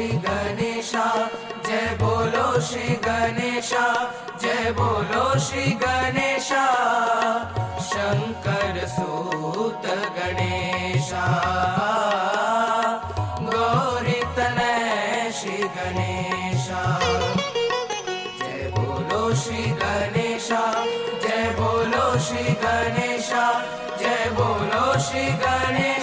श्री गणेशा, जय बोलो श्री गणेशा, जय बोलो श्री गणेशा, शंकर सूत गणेशा, गौरी तनय श्री गणेशा। जय बोलो श्री गणेशा, जय बोलो श्री गणेशा, जय बोलो श्री गणेशा।